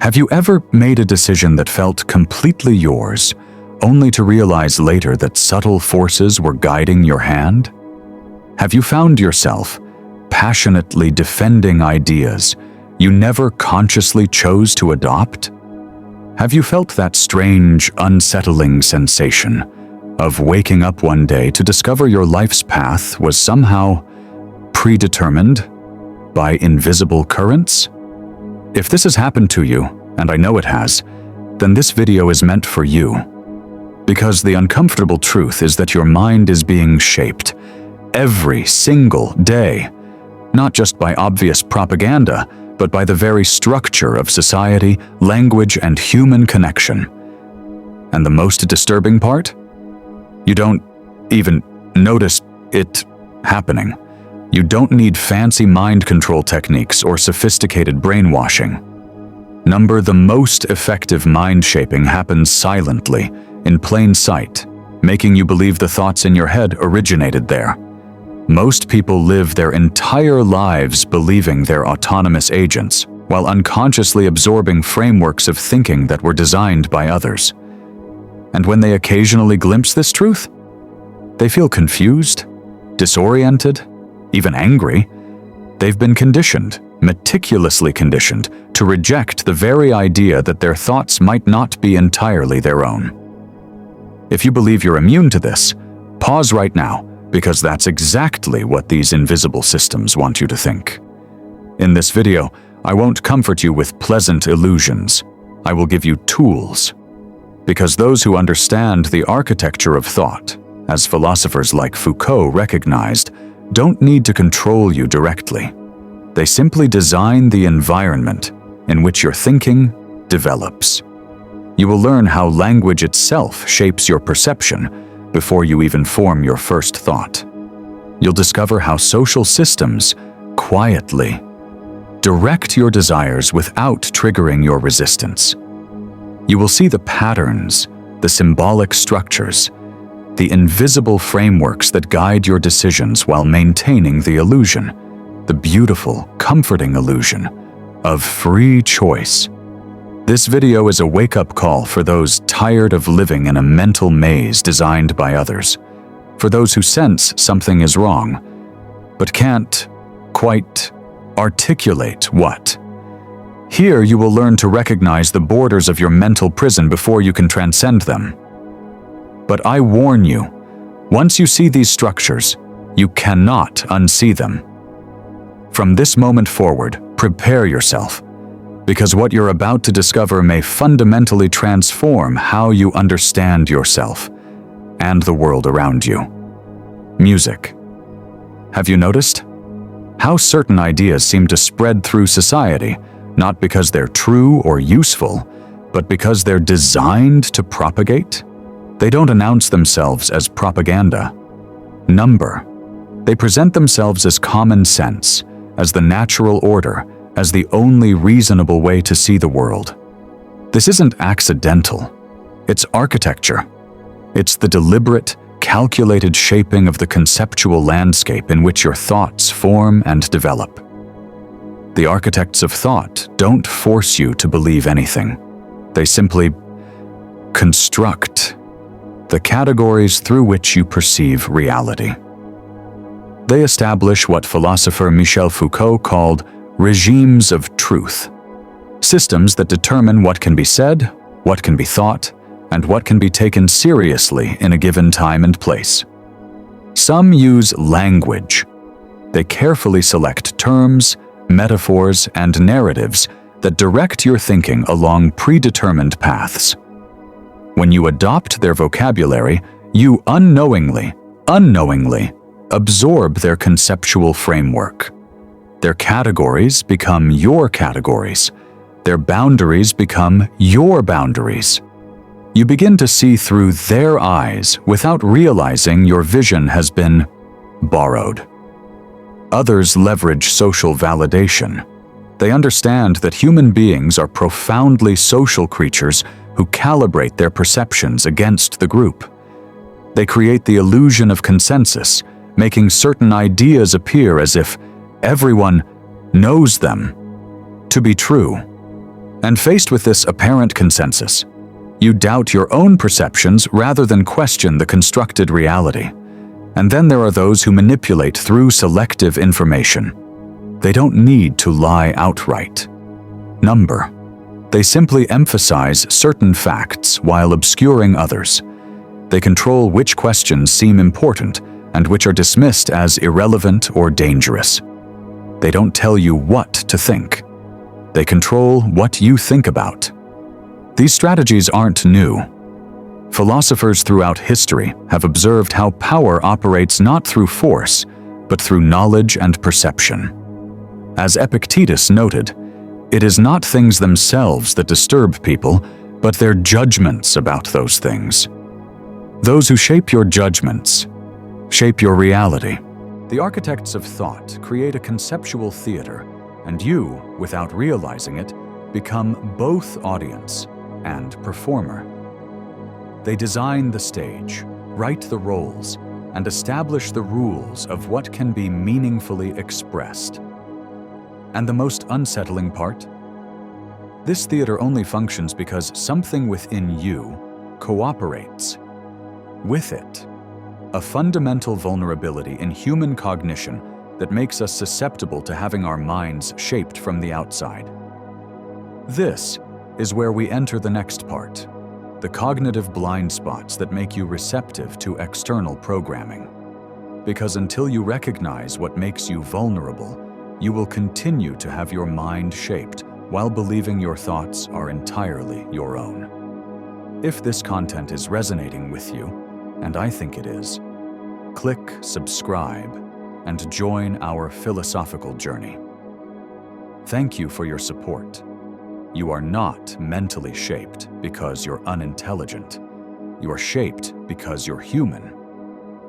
Have you ever made a decision that felt completely yours, only to realize later that subtle forces were guiding your hand? Have you found yourself passionately defending ideas you never consciously chose to adopt? Have you felt that strange, unsettling sensation of waking up one day to discover your life's path was somehow predetermined by invisible currents? If this has happened to you, and I know it has, then this video is meant for you. Because the uncomfortable truth is that your mind is being shaped every single day, not just by obvious propaganda, but by the very structure of society, language, and human connection. And the most disturbing part? You don't even notice it happening. You don't need fancy mind control techniques or sophisticated brainwashing. The most effective mind shaping happens silently, in plain sight, making you believe the thoughts in your head originated there. Most people live their entire lives believing they're autonomous agents, while unconsciously absorbing frameworks of thinking that were designed by others. And when they occasionally glimpse this truth, they feel confused, disoriented, even angry. They've been conditioned, meticulously conditioned, to reject the very idea that their thoughts might not be entirely their own. If you believe you're immune to this, pause right now, because that's exactly what these invisible systems want you to think. In this video, I won't comfort you with pleasant illusions. I will give you tools. Because those who understand the architecture of thought, as philosophers like Foucault recognized, don't need to control you directly. They simply design the environment in which your thinking develops. You will learn how language itself shapes your perception before you even form your first thought. You'll discover how social systems quietly direct your desires without triggering your resistance. You will see the patterns, the symbolic structures, the invisible frameworks that guide your decisions while maintaining the illusion, the beautiful, comforting illusion of free choice. This video is a wake-up call for those tired of living in a mental maze designed by others, for those who sense something is wrong, but can't quite articulate what. Here you will learn to recognize the borders of your mental prison before you can transcend them. But I warn you, once you see these structures, you cannot unsee them. From this moment forward, prepare yourself, because what you're about to discover may fundamentally transform how you understand yourself and the world around you. Music. Have you noticed how certain ideas seem to spread through society, not because they're true or useful, but because they're designed to propagate? They don't announce themselves as propaganda. They present themselves as common sense, as the natural order, as the only reasonable way to see the world. This isn't accidental. It's architecture. It's the deliberate, calculated shaping of the conceptual landscape in which your thoughts form and develop. The architects of thought don't force you to believe anything. They simply construct the categories through which you perceive reality. They establish what philosopher Michel Foucault called regimes of truth, systems that determine what can be said, what can be thought, and what can be taken seriously in a given time and place. Some use language. They carefully select terms, metaphors, and narratives that direct your thinking along predetermined paths. When you adopt their vocabulary, you unknowingly absorb their conceptual framework. Their categories become your categories. Their boundaries become your boundaries. You begin to see through their eyes without realizing your vision has been borrowed. Others leverage social validation. They understand that human beings are profoundly social creatures who calibrate their perceptions against the group. They create the illusion of consensus, making certain ideas appear as if everyone knows them to be true. And faced with this apparent consensus, you doubt your own perceptions rather than question the constructed reality. And then there are those who manipulate through selective information. They don't need to lie outright. Number. They simply emphasize certain facts while obscuring others. They control which questions seem important and which are dismissed as irrelevant or dangerous. They don't tell you what to think. They control what you think about. These strategies aren't new. Philosophers throughout history have observed how power operates not through force, but through knowledge and perception. As Epictetus noted, it is not things themselves that disturb people, but their judgments about those things. Those who shape your judgments shape your reality. The architects of thought create a conceptual theater, and you, without realizing it, become both audience and performer. They design the stage, write the roles, and establish the rules of what can be meaningfully expressed. And the most unsettling part? This theater only functions because something within you cooperates with it. A fundamental vulnerability in human cognition that makes us susceptible to having our minds shaped from the outside. This is where we enter the next part, the cognitive blind spots that make you receptive to external programming. Because until you recognize what makes you vulnerable, you will continue to have your mind shaped while believing your thoughts are entirely your own. If this content is resonating with you, and I think it is, click subscribe and join our philosophical journey. Thank you for your support. You are not mentally shaped because you're unintelligent. You are shaped because you're human.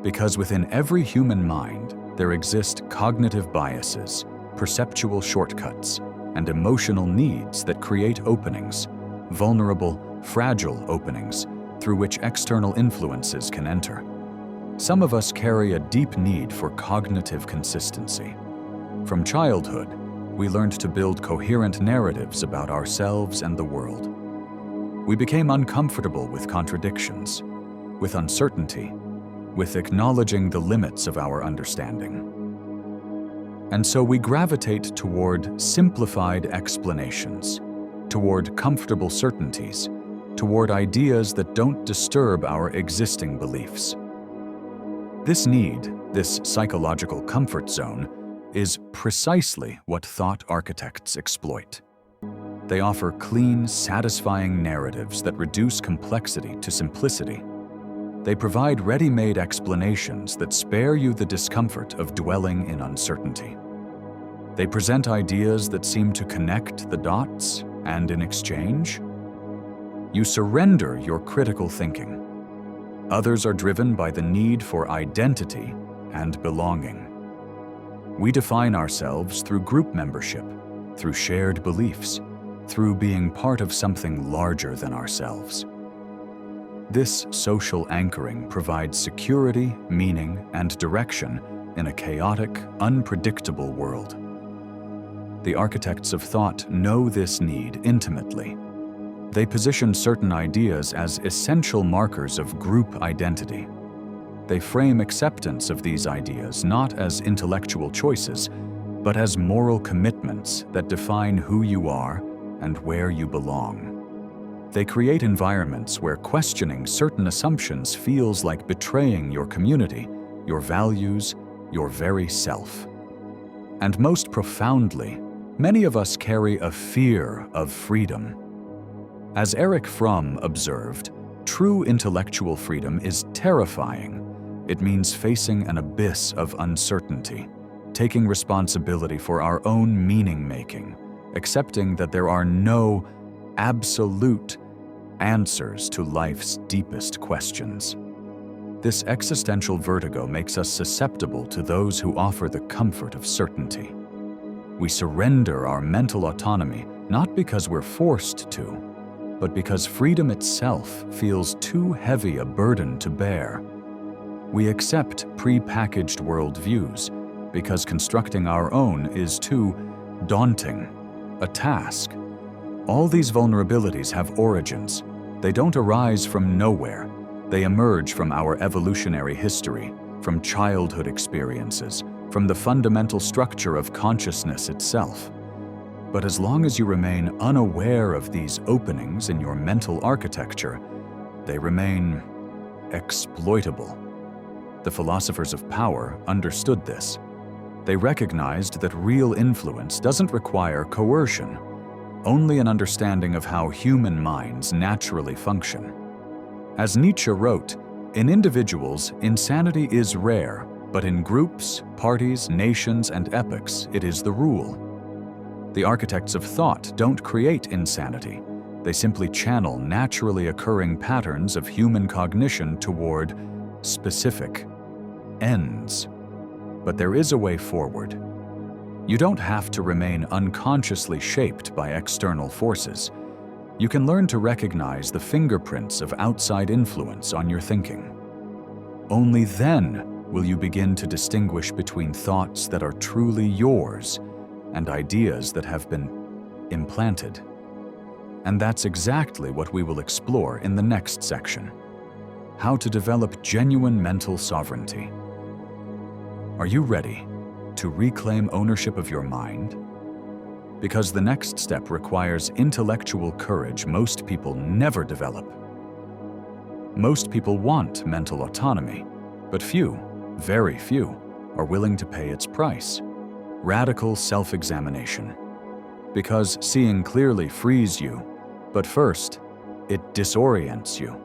Because within every human mind, there exist cognitive biases, perceptual shortcuts, and emotional needs that create openings, vulnerable, fragile openings, through which external influences can enter. Some of us carry a deep need for cognitive consistency. From childhood, we learned to build coherent narratives about ourselves and the world. We became uncomfortable with contradictions, with uncertainty, with acknowledging the limits of our understanding. And so we gravitate toward simplified explanations, toward comfortable certainties, toward ideas that don't disturb our existing beliefs. This need, this psychological comfort zone, is precisely what thought architects exploit. They offer clean, satisfying narratives that reduce complexity to simplicity. They provide ready-made explanations that spare you the discomfort of dwelling in uncertainty. They present ideas that seem to connect the dots, and in exchange, you surrender your critical thinking. Others are driven by the need for identity and belonging. We define ourselves through group membership, through shared beliefs, through being part of something larger than ourselves. This social anchoring provides security, meaning, and direction in a chaotic, unpredictable world. The architects of thought know this need intimately. They position certain ideas as essential markers of group identity. They frame acceptance of these ideas not as intellectual choices, but as moral commitments that define who you are and where you belong. They create environments where questioning certain assumptions feels like betraying your community, your values, your very self. And most profoundly, many of us carry a fear of freedom. As Erich Fromm observed, true intellectual freedom is terrifying. It means facing an abyss of uncertainty, taking responsibility for our own meaning-making, accepting that there are no absolute answers to life's deepest questions. This existential vertigo makes us susceptible to those who offer the comfort of certainty. We surrender our mental autonomy not because we're forced to, but because freedom itself feels too heavy a burden to bear. We accept pre-packaged worldviews because constructing our own is too daunting a task. All these vulnerabilities have origins. They don't arise from nowhere. They emerge from our evolutionary history, from childhood experiences, from the fundamental structure of consciousness itself. But as long as you remain unaware of these openings in your mental architecture, they remain exploitable. The philosophers of power understood this. They recognized that real influence doesn't require coercion, only an understanding of how human minds naturally function. As Nietzsche wrote, in individuals, insanity is rare, but in groups, parties, nations, and epochs, it is the rule. The architects of thought don't create insanity. They simply channel naturally occurring patterns of human cognition toward specific ends. But there is a way forward. You don't have to remain unconsciously shaped by external forces. You can learn to recognize the fingerprints of outside influence on your thinking. Only then will you begin to distinguish between thoughts that are truly yours and ideas that have been implanted. And that's exactly what we will explore in the next section: how to develop genuine mental sovereignty. Are you ready to reclaim ownership of your mind? Because the next step requires intellectual courage most people never develop. Most people want mental autonomy, but few, very few, are willing to pay its price: radical self-examination. Because seeing clearly frees you, but first, it disorients you.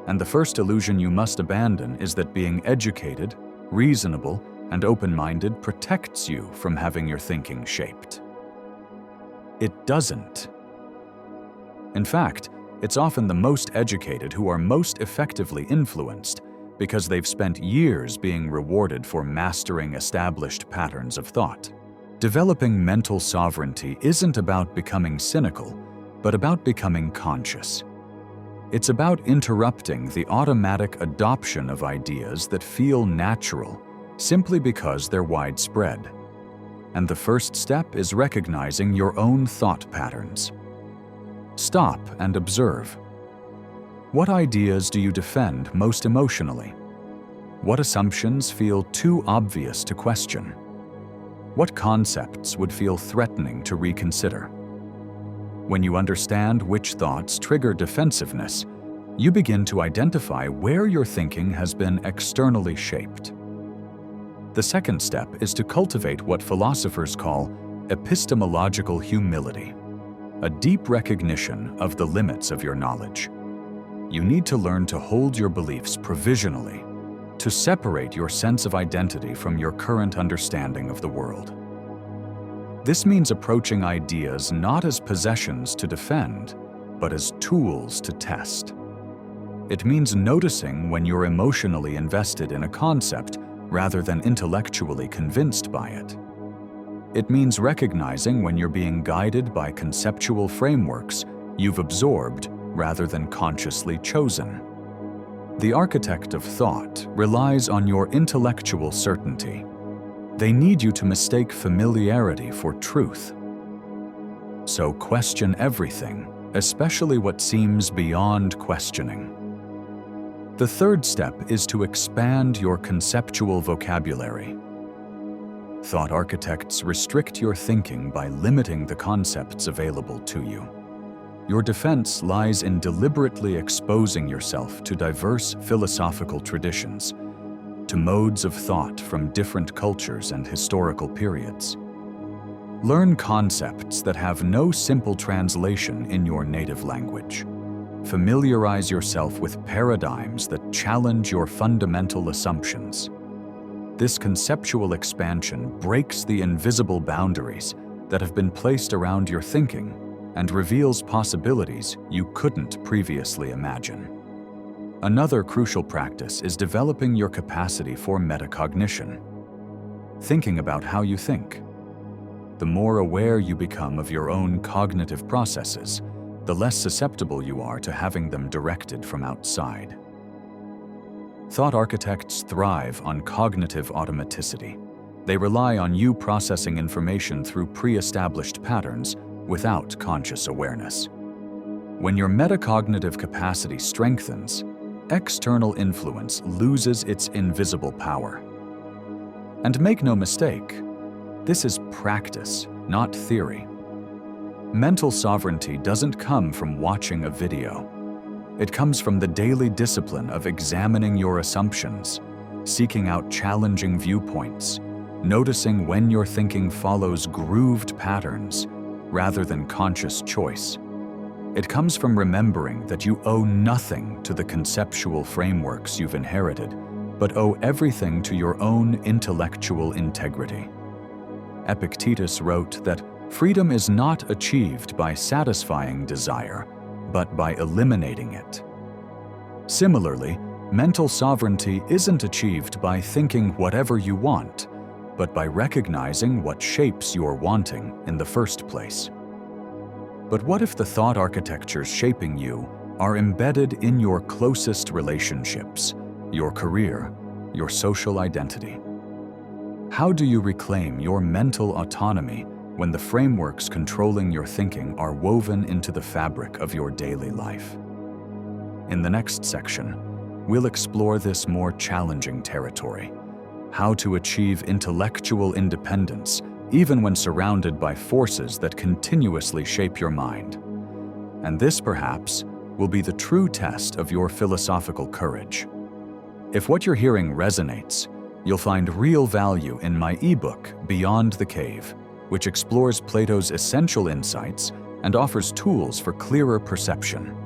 And the first illusion you must abandon is that being educated, reasonable, and open-minded protects you from having your thinking shaped. It doesn't. In fact, it's often the most educated who are most effectively influenced because they've spent years being rewarded for mastering established patterns of thought. Developing mental sovereignty isn't about becoming cynical, but about becoming conscious. It's about interrupting the automatic adoption of ideas that feel natural simply because they're widespread. And the first step is recognizing your own thought patterns. Stop and observe. What ideas do you defend most emotionally? What assumptions feel too obvious to question? What concepts would feel threatening to reconsider? When you understand which thoughts trigger defensiveness, you begin to identify where your thinking has been externally shaped. The second step is to cultivate what philosophers call epistemological humility, a deep recognition of the limits of your knowledge. You need to learn to hold your beliefs provisionally, to separate your sense of identity from your current understanding of the world. This means approaching ideas not as possessions to defend, but as tools to test. It means noticing when you're emotionally invested in a concept rather than intellectually convinced by it. It means recognizing when you're being guided by conceptual frameworks you've absorbed rather than consciously chosen. The architect of thought relies on your intellectual certainty. They need you to mistake familiarity for truth. So question everything, especially what seems beyond questioning. The third step is to expand your conceptual vocabulary. Thought architects restrict your thinking by limiting the concepts available to you. Your defense lies in deliberately exposing yourself to diverse philosophical traditions, to modes of thought from different cultures and historical periods. Learn concepts that have no simple translation in your native language. Familiarize yourself with paradigms that challenge your fundamental assumptions. This conceptual expansion breaks the invisible boundaries that have been placed around your thinking and reveals possibilities you couldn't previously imagine. Another crucial practice is developing your capacity for metacognition, thinking about how you think. The more aware you become of your own cognitive processes, the less susceptible you are to having them directed from outside. Thought architects thrive on cognitive automaticity. They rely on you processing information through pre-established patterns without conscious awareness. When your metacognitive capacity strengthens, external influence loses its invisible power. And make no mistake, this is practice, not theory. Mental sovereignty doesn't come from watching a video. It comes from the daily discipline of examining your assumptions, seeking out challenging viewpoints, noticing when your thinking follows grooved patterns rather than conscious choice. It comes from remembering that you owe nothing to the conceptual frameworks you've inherited, but owe everything to your own intellectual integrity. Epictetus wrote that freedom is not achieved by satisfying desire, but by eliminating it. Similarly, mental sovereignty isn't achieved by thinking whatever you want, but by recognizing what shapes your wanting in the first place. But what if the thought architectures shaping you are embedded in your closest relationships, your career, your social identity? How do you reclaim your mental autonomy when the frameworks controlling your thinking are woven into the fabric of your daily life? In the next section, we'll explore this more challenging territory: how to achieve intellectual independence even when surrounded by forces that continuously shape your mind. And this, perhaps, will be the true test of your philosophical courage. If what you're hearing resonates, you'll find real value in my ebook, Beyond the Cave, which explores Plato's essential insights and offers tools for clearer perception.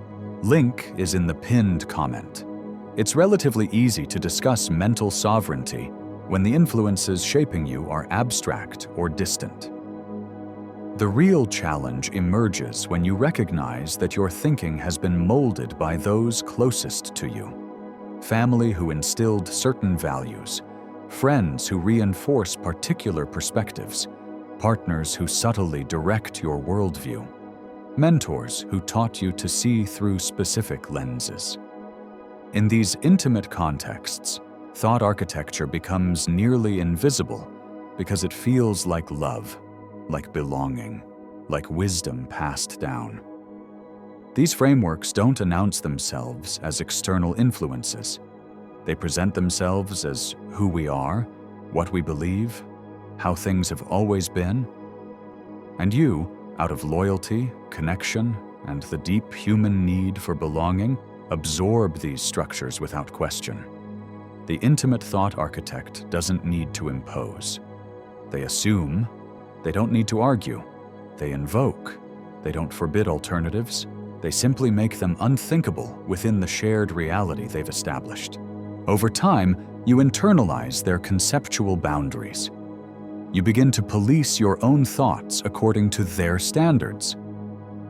Link is in the pinned comment. It's relatively easy to discuss mental sovereignty when the influences shaping you are abstract or distant. The real challenge emerges when you recognize that your thinking has been molded by those closest to you. Family who instilled certain values, friends who reinforce particular perspectives, partners who subtly direct your worldview, mentors who taught you to see through specific lenses. In these intimate contexts, thought architecture becomes nearly invisible because it feels like love, like belonging, like wisdom passed down. These frameworks don't announce themselves as external influences. They present themselves as who we are, what we believe, how things have always been. And you, out of loyalty, connection, and the deep human need for belonging, absorb these structures without question. The intimate thought architect doesn't need to impose. They assume. They don't need to argue. They invoke. They don't forbid alternatives. They simply make them unthinkable within the shared reality they've established. Over time, you internalize their conceptual boundaries. You begin to police your own thoughts according to their standards.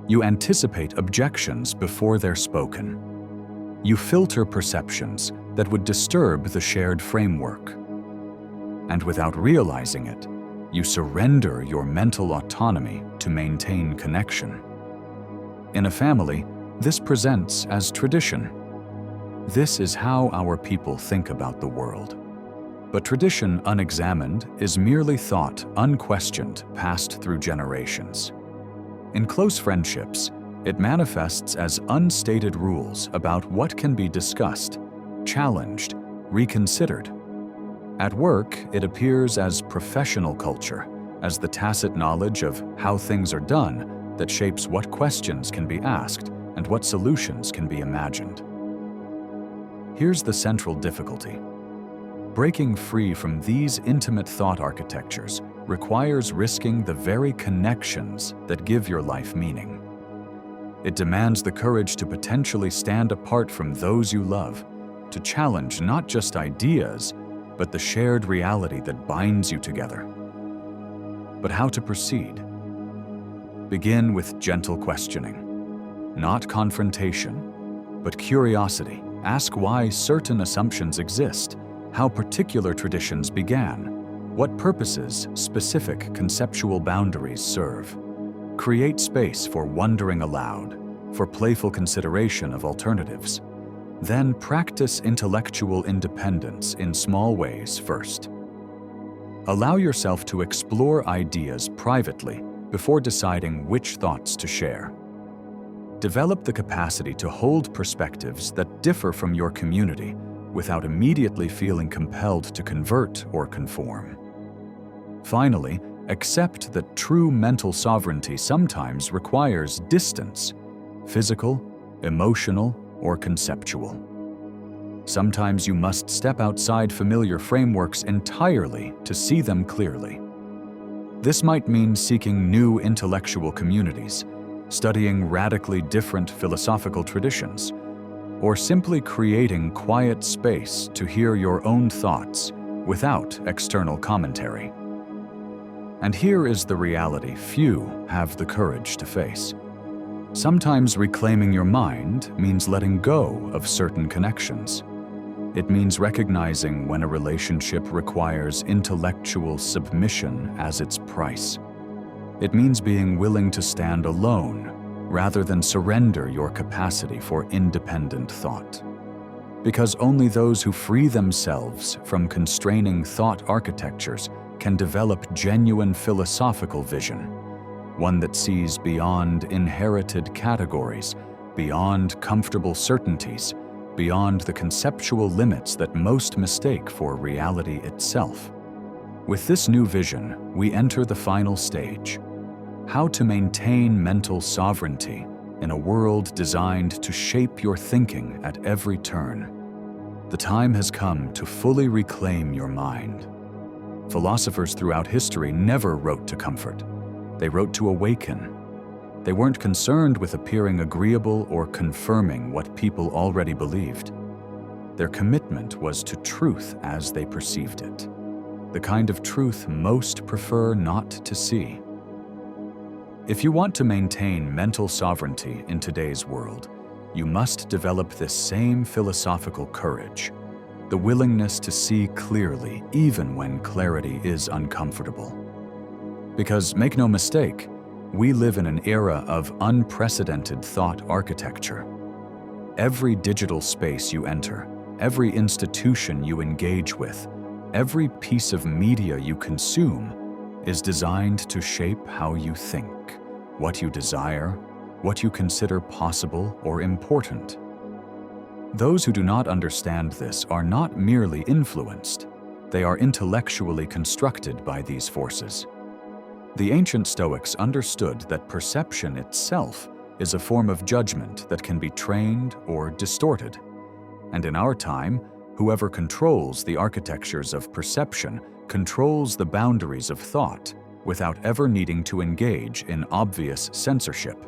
You anticipate objections before they're spoken. You filter perceptions that would disturb the shared framework. And without realizing it, you surrender your mental autonomy to maintain connection. In a family, this presents as tradition. This is how our people think about the world. But tradition unexamined is merely thought unquestioned passed through generations. In close friendships, it manifests as unstated rules about what can be discussed, challenged, reconsidered. At work, it appears as professional culture, as the tacit knowledge of how things are done that shapes what questions can be asked and what solutions can be imagined. Here's the central difficulty. Breaking free from these intimate thought architectures requires risking the very connections that give your life meaning. It demands the courage to potentially stand apart from those you love, to challenge not just ideas, but the shared reality that binds you together. But how to proceed? Begin with gentle questioning. Not confrontation, but curiosity. Ask why certain assumptions exist, how particular traditions began, what purposes specific conceptual boundaries serve. Create space for wondering aloud, for playful consideration of alternatives. Then practice intellectual independence in small ways first. Allow yourself to explore ideas privately before deciding which thoughts to share. Develop the capacity to hold perspectives that differ from your community without immediately feeling compelled to convert or conform. Finally, accept that true mental sovereignty sometimes requires distance, physical, emotional, or conceptual. Sometimes you must step outside familiar frameworks entirely to see them clearly. This might mean seeking new intellectual communities, studying radically different philosophical traditions, or simply creating quiet space to hear your own thoughts without external commentary. And here is the reality few have the courage to face. Sometimes reclaiming your mind means letting go of certain connections. It means recognizing when a relationship requires intellectual submission as its price. It means being willing to stand alone rather than surrender your capacity for independent thought. Because only those who free themselves from constraining thought architectures can develop genuine philosophical vision, one that sees beyond inherited categories, beyond comfortable certainties, beyond the conceptual limits that most mistake for reality itself. With this new vision, we enter the final stage: how to maintain mental sovereignty in a world designed to shape your thinking at every turn. The time has come to fully reclaim your mind. Philosophers throughout history never wrote to comfort. They wrote to awaken. They weren't concerned with appearing agreeable or confirming what people already believed. Their commitment was to truth as they perceived it, the kind of truth most prefer not to see. If you want to maintain mental sovereignty in today's world, you must develop this same philosophical courage, the willingness to see clearly even when clarity is uncomfortable. Because, make no mistake, we live in an era of unprecedented thought architecture. Every digital space you enter, every institution you engage with, every piece of media you consume is designed to shape how you think, what you desire, what you consider possible or important. Those who do not understand this are not merely influenced, they are intellectually constructed by these forces. The ancient Stoics understood that perception itself is a form of judgment that can be trained or distorted. And in our time, whoever controls the architectures of perception controls the boundaries of thought without ever needing to engage in obvious censorship.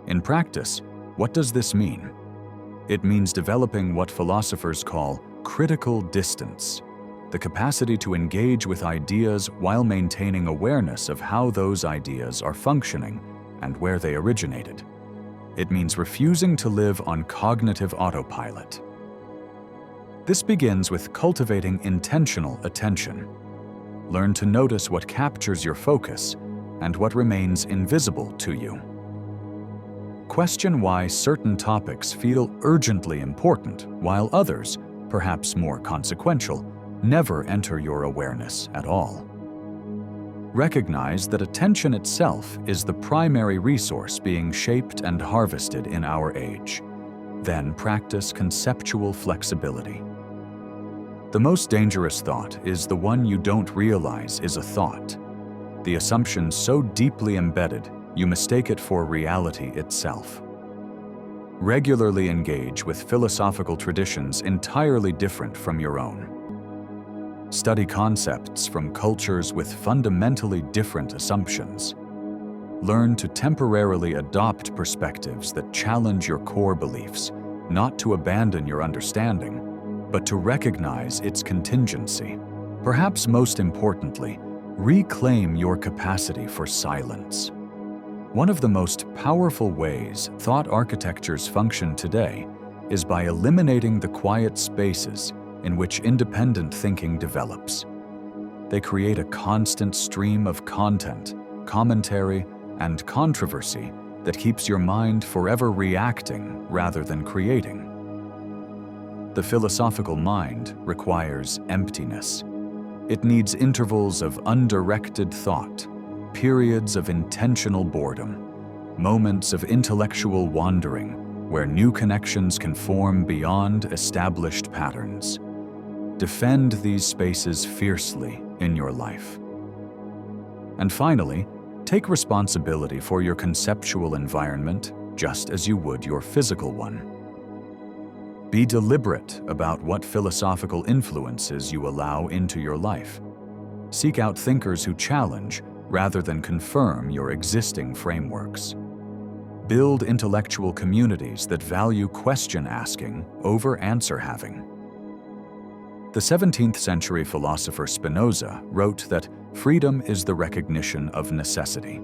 In practice, what does this mean? It means developing what philosophers call critical distance, the capacity to engage with ideas while maintaining awareness of how those ideas are functioning and where they originated. It means refusing to live on cognitive autopilot. This begins with cultivating intentional attention. Learn to notice what captures your focus and what remains invisible to you. Question why certain topics feel urgently important while others, perhaps more consequential, never enter your awareness at all. Recognize that attention itself is the primary resource being shaped and harvested in our age. Then practice conceptual flexibility. The most dangerous thought is the one you don't realize is a thought, the assumption so deeply embedded you mistake it for reality itself. Regularly engage with philosophical traditions entirely different from your own. Study concepts from cultures with fundamentally different assumptions. Learn to temporarily adopt perspectives that challenge your core beliefs, not to abandon your understanding, but to recognize its contingency. Perhaps most importantly, reclaim your capacity for silence. One of the most powerful ways thought architectures function today is by eliminating the quiet spaces in which independent thinking develops. They create a constant stream of content, commentary, and controversy that keeps your mind forever reacting rather than creating. The philosophical mind requires emptiness. It needs intervals of undirected thought, periods of intentional boredom, moments of intellectual wandering where new connections can form beyond established patterns. Defend these spaces fiercely in your life. And finally, take responsibility for your conceptual environment just as you would your physical one. Be deliberate about what philosophical influences you allow into your life. Seek out thinkers who challenge rather than confirm your existing frameworks. Build intellectual communities that value question asking over answer having. The 17th century philosopher Spinoza wrote that freedom is the recognition of necessity.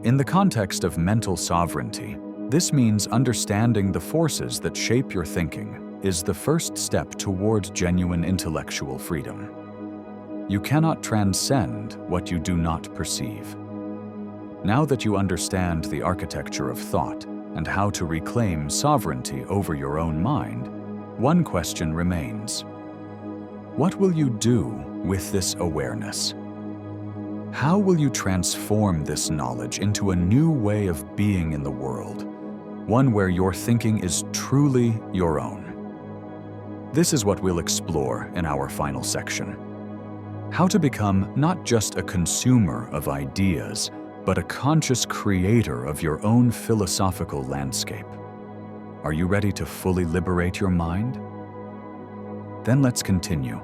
In the context of mental sovereignty, this means understanding the forces that shape your thinking is the first step toward genuine intellectual freedom. You cannot transcend what you do not perceive. Now that you understand the architecture of thought and how to reclaim sovereignty over your own mind, one question remains. What will you do with this awareness? How will you transform this knowledge into a new way of being in the world, one where your thinking is truly your own? This is what we'll explore in our final section. How to become not just a consumer of ideas, but a conscious creator of your own philosophical landscape. Are you ready to fully liberate your mind? Then let's continue.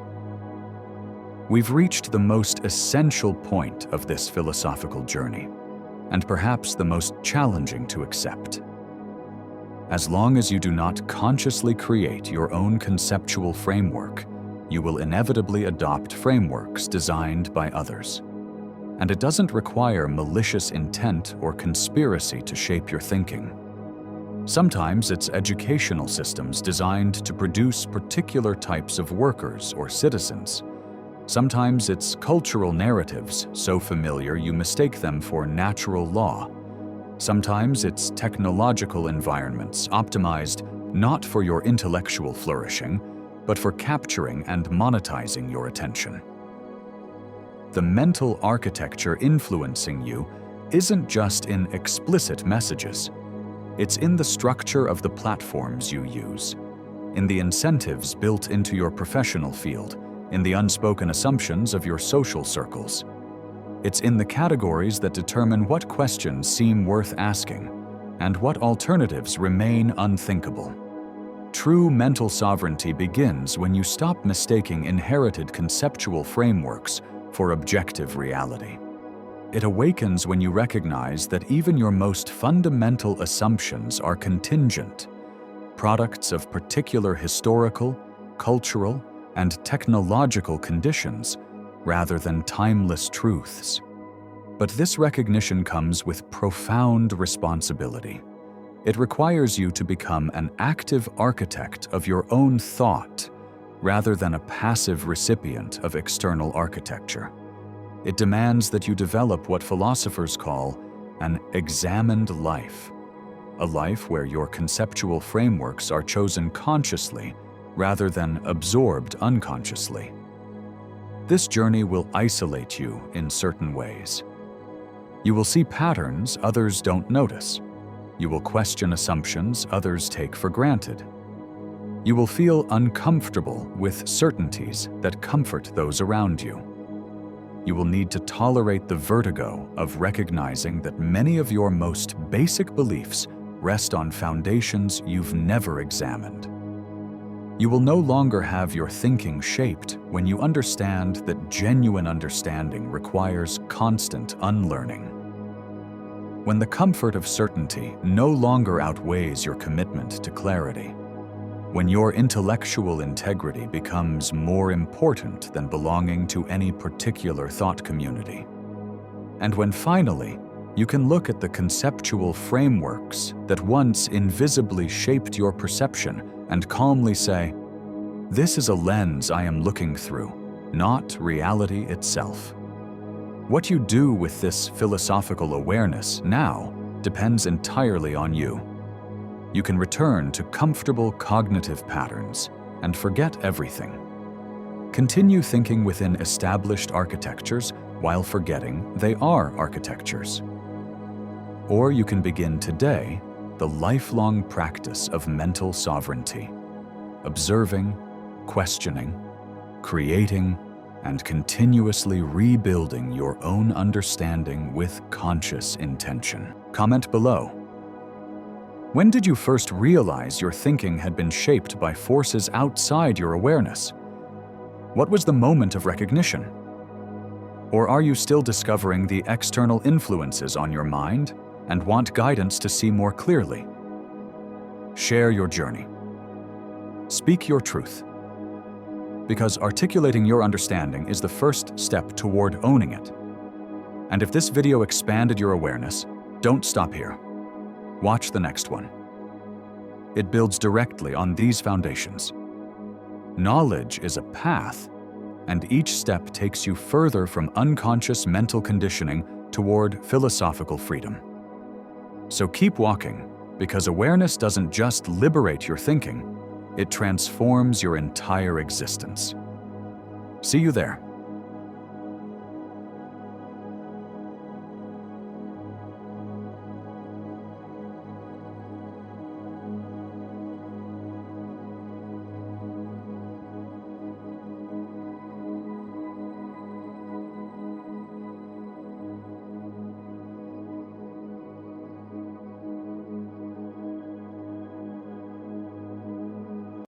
We've reached the most essential point of this philosophical journey, and perhaps the most challenging to accept. As long as you do not consciously create your own conceptual framework, you will inevitably adopt frameworks designed by others. And it doesn't require malicious intent or conspiracy to shape your thinking. Sometimes it's educational systems designed to produce particular types of workers or citizens. Sometimes it's cultural narratives so familiar you mistake them for natural law. Sometimes it's technological environments optimized not for your intellectual flourishing, but for capturing and monetizing your attention. The mental architecture influencing you isn't just in explicit messages. It's in the structure of the platforms you use, in the incentives built into your professional field, in the unspoken assumptions of your social circles. It's in the categories that determine what questions seem worth asking and what alternatives remain unthinkable. True mental sovereignty begins when you stop mistaking inherited conceptual frameworks for objective reality. It awakens when you recognize that even your most fundamental assumptions are contingent, products of particular historical, cultural, and technological conditions rather than timeless truths. But this recognition comes with profound responsibility. It requires you to become an active architect of your own thought rather than a passive recipient of external architecture. It demands that you develop what philosophers call an examined life, a life where your conceptual frameworks are chosen consciously rather than absorbed unconsciously. This journey will isolate you in certain ways. You will see patterns others don't notice. You will question assumptions others take for granted. You will feel uncomfortable with certainties that comfort those around you. You will need to tolerate the vertigo of recognizing that many of your most basic beliefs rest on foundations you've never examined. You will no longer have your thinking shaped when you understand that genuine understanding requires constant unlearning. When the comfort of certainty no longer outweighs your commitment to clarity, when your intellectual integrity becomes more important than belonging to any particular thought community, and when finally you can look at the conceptual frameworks that once invisibly shaped your perception and calmly say, "This is a lens I am looking through, not reality itself." What you do with this philosophical awareness now depends entirely on you. You can return to comfortable cognitive patterns and forget everything. Continue thinking within established architectures while forgetting they are architectures. Or you can begin today the lifelong practice of mental sovereignty, observing, questioning, creating, and continuously rebuilding your own understanding with conscious intention. Comment below. When did you first realize your thinking had been shaped by forces outside your awareness? What was the moment of recognition? Or are you still discovering the external influences on your mind and want guidance to see more clearly? Share your journey. Speak your truth. Because articulating your understanding is the first step toward owning it. And if this video expanded your awareness, don't stop here. Watch the next one. It builds directly on these foundations. Knowledge is a path, and each step takes you further from unconscious mental conditioning toward philosophical freedom. So keep walking, because awareness doesn't just liberate your thinking, it transforms your entire existence. See you there.